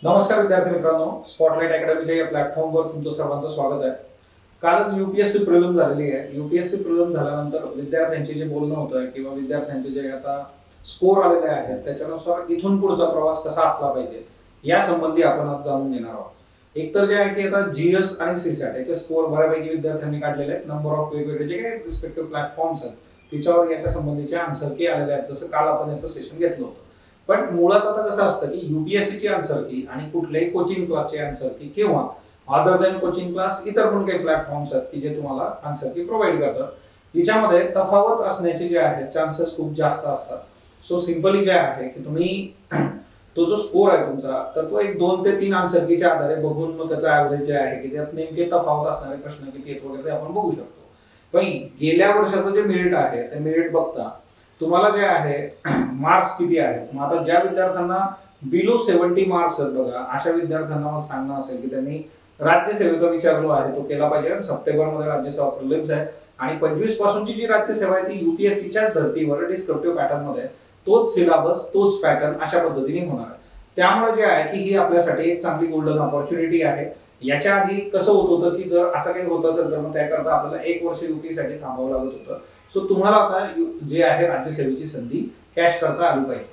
नमस्कार विद्यार्थी मित्रांनो, स्पॉटलाइट अकॅडमीच्या या प्लॅटफॉर्मवर तुमचं सर्वांचं स्वागत आहे। कालच यूपीएससी प्रिलिम झालेली आहे। यूपीएससी प्रिलिम झाल्यानंतर विद्यार्थ्यांचे जे बोलणं होतं किंवा विद्यार्थ्यांचे जे आता स्कोर आलेले आहेत त्याच्यानुसार इथून पुढचा प्रवास कसा असला पाहिजे या संबंधी आपण आज जाणून घेणार आहोत। एक तर जे आहे की आता जीएस आणि सीसॅट याचे स्कोर बऱ्यापैकी विद्यार्थ्यांनी काढलेले आहेत। नंबर ऑफ वेगवेगळे जे काही रिस्पेक्टिव्ह प्लॅटफॉर्म्स आहेत त्याच्यावर याच्या संबंधीचे आन्सर की आलेले आहेत, जसं काल आपण याचं सेशन घेतलं होतं। पण मुळात आता कसं असतं की यूपीएससी ची आन्सर की आणि कुठल्याही कोचिंग क्लासचे आन्सर की किंवा अदर दॅन कोचिंग क्लास इतर पण काही प्लॅटफॉर्म्स आहेत की जे तुम्हाला आन्सर की प्रोव्हाइड करतात। याच्यामध्ये तफावत असण्याचे जे आहेत चान्सेस खूप जास्त असतात। सो सिंपली जे आहे की तुम्ही तो जो स्कोर आहे तुमचा तर तो एक 2 ते 3 आन्सर कीच्या आधारे बघून मग त्याचा ऍव्हरेज जे आहे की त्यात नेमके तफावत असणारे प्रश्न किती आहेत वगैरे आपण बघू शकतो। पण गेल्या वर्षाचं जे मेरिट आहे ते मेरिट बघता तुम्हाला जे आहे मार्क्स किती आहेत। मग आता ज्या विद्यार्थ्यांना बिलो 70 मार्क्स आहेत बघा, अशा विद्यार्थ्यांना मला सांगणं असेल की त्यांनी राज्यसेवेचा विचार जो आहे तो केला पाहिजे। सप्टेंबर मध्ये राज्यसेवा प्रिलिम्स आहे आणि 25 पासूनची जी राज्यसेवा आहे ती यूपीएससीच्या धर्तीवर डिस्क्रिप्टिव्ह पॅटर्न मध्ये तोच सिलेबस तोच पॅटर्न अशा पद्धतीने होणार आहे। त्यामुळे जे आहे की ही आपल्यासाठी एक चांगली गोल्डन अपॉर्च्युनिटी आहे। याच्या आधी कसं होत होतं की जर असं काही होत असेल तर मग त्याकरता आपल्याला 1 वर्ष यूपीसाठी थांबावं लागत होतं। सो तुम्हाला आता जे आहे राज्यसेवेची संधी कॅश करता आली पाहिजे।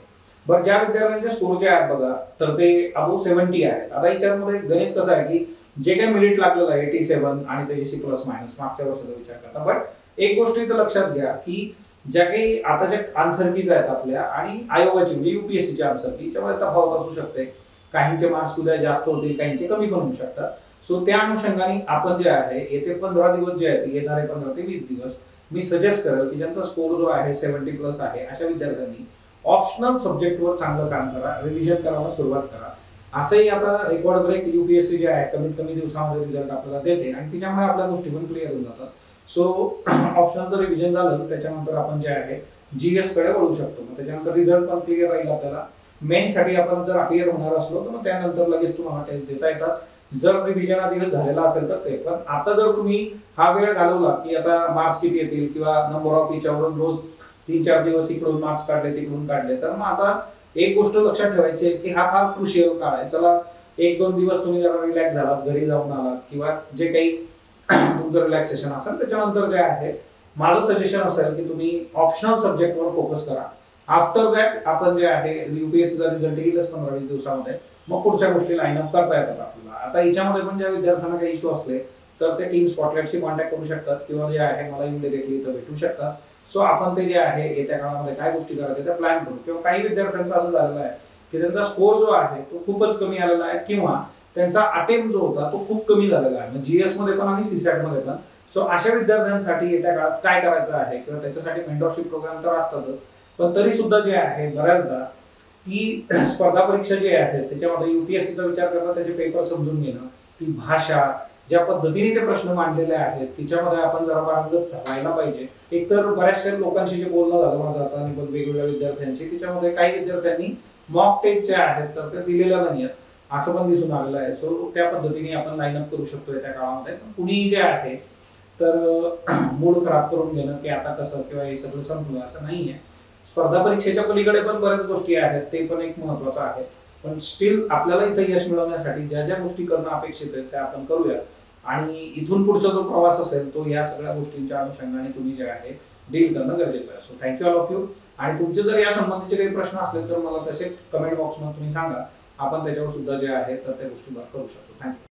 बरं, ज्या विद्यार्थ्यांचे स्कोर जे आहेत बघा तर ते अबो 70 आहेत। आता याच्यामध्ये गणित कसं आहे की जे काही मेरिट लागलेलं आहे 87 आणि त्याच्याशी प्लस मायनस मागच्या वर्षाचा विचार करता। बट एक गोष्ट इथं लक्षात घ्या की ज्या काही आता जे आन्सर कीज आहेत आपल्या आणि आयोगाची म्हणजे यूपीएससीची आन्सर की त्यामध्ये तफावत असू शकते। काहींचे मार्क्स सुद्धा जास्त होतील, काहींचे कमी पण होऊ शकतात। सो त्या अनुषंगाने आपण जे आहे येथे 15 दिवस जे आहेत येणारे 15 ते 20 दिवस मी सजेस्ट करेल की ज्यांचा स्कोर जो आहे 70 प्लस आहे अशा विद्यार्थ्यांनी ऑप्शनल सब्जेक्टवर चांगलं काम करा, रिव्हिजन करायला सुरुवात करा। असंही आता रेकॉर्ड ब्रेक यूपीएससी जे आहे कमीत कमी दिवसामध्ये रिझल्ट आपल्याला देते आणि त्याच्यामुळे आपल्या गोष्टी पण क्लिअर होऊन जातात। सो ऑप्शनलचं रिव्हिजन झालं त्याच्यानंतर आपण जे आहे जीएस कडे वळू शकतो। मग त्याच्यानंतर रिझल्ट पण क्लिअर राहील आपल्याला। मेन साठी आपण जर अपियर होणार असलो तर मग त्यानंतर लगेच तुम्हाला टेस्ट देता येतात। जर रिव्हिजन आधी झालेला असेल तर ते पण आता जर तुम्ही हा वेळ घालवला की आता मार्क्स किती येतील किंवा नंबर ऑफ याच्यावरून रोज 3-4 दिवस इकडून मार्क्स काढले तिकडून काढले तर मग आता एक गोष्ट लक्षात ठेवायची आहे की हा फार क्रुशियल काळ आहे। चला 1-2 दिवस तुम्ही जरा रिलॅक्स झालात, घरी जाऊन आलात किंवा जे काही तुमचं रिलॅक्सेशन असेल त्याच्यानंतर जे आहे माझं सजेशन असेल की तुम्ही ऑप्शनल सब्जेक्टवर फोकस करा। आफ्टर दॅट आपण जे आहे यूपीएससीचा रिझल्ट येईलच 15-20 दिवसामध्ये, मग पुढच्या गोष्टी लाईन अप करता येतात आपल्याला। आता याच्यामध्ये पण ज्या विद्यार्थ्यांना काही इश्यू असले तर ते टीम स्पॉटलाइटशी कॉन्टॅक्ट करू शकतात किंवा जे आहे मला इमिडिएटली इथं भेटू शकतात। सो आपण ते जे आहे येत्या काळामध्ये काय गोष्टी करायच्या त्या प्लॅन करू। किंवा काही विद्यार्थ्यांचं असं झालेलं आहे की त्यांचा स्कोर जो आहे तो खूपच कमी आलेला आहे किंवा त्यांचा अटेम्प्ट जो होता तो खूप कमी झालेला आहे, म्हणजे जीएस मध्ये पण आणि सीसॅट मध्ये पण। सो अशा विद्यार्थ्यांसाठी येत्या काळात काय करायचं आहे किंवा त्याच्यासाठी मेंटरशिप प्रोग्राम तर असतातच, पण तरी सुद्धा जे आहे बऱ्याचदा की स्पर्धा परीक्षा जी आहे त्याच्यामध्ये यूपीएससीचा विचार करता त्याचे पेपर समजून घेणं, ती भाषा ज्या पद्धतीने ते प्रश्न मांडलेले आहेत त्याच्यामध्ये आपण जरा पारंगत राहायला पाहिजे। एकतर बऱ्याचशा लोकांशी जे बोलणं झालं माझं आता आणि वेगवेगळ्या विद्यार्थ्यांची त्याच्यामध्ये काही विद्यार्थ्यांनी मॉक टेस्ट जे आहेत तर ते दिलेल्या नाहीयेत असं पण दिसून आलेलं आहे। सो त्या पद्धतीने आपण लाईन अप करू शकतो त्या काळामध्ये। कुणी जे आहे तर मूड खराब करून घेणं की आता कसं किंवा हे सगळं संपलं असं नाहीये। स्पर्धा परीक्षेच्या पलीकडे पण बऱ्याच गोष्टी आहेत, ते पण एक महत्वाचं आहे। पण स्टील आपल्याला इथं यश मिळवण्यासाठी ज्या ज्या गोष्टी करणं अपेक्षित आहे त्या आपण करूया आणि इथून पुढचा जो प्रवास असेल तो या सगळ्या गोष्टींच्या अनुषंगाने तुम्ही जे आहे डील करणं गरजेचं आहे। So thank you all of you. आणि तुमचे जर या संबंधीचे काही प्रश्न असतील तर मला तसे कमेंट बॉक्समध्ये तुम्ही सांगा, आपण त्याच्यावर सुद्धा जे आहे तर त्या गोष्टी करू शकतो। थँक्यू।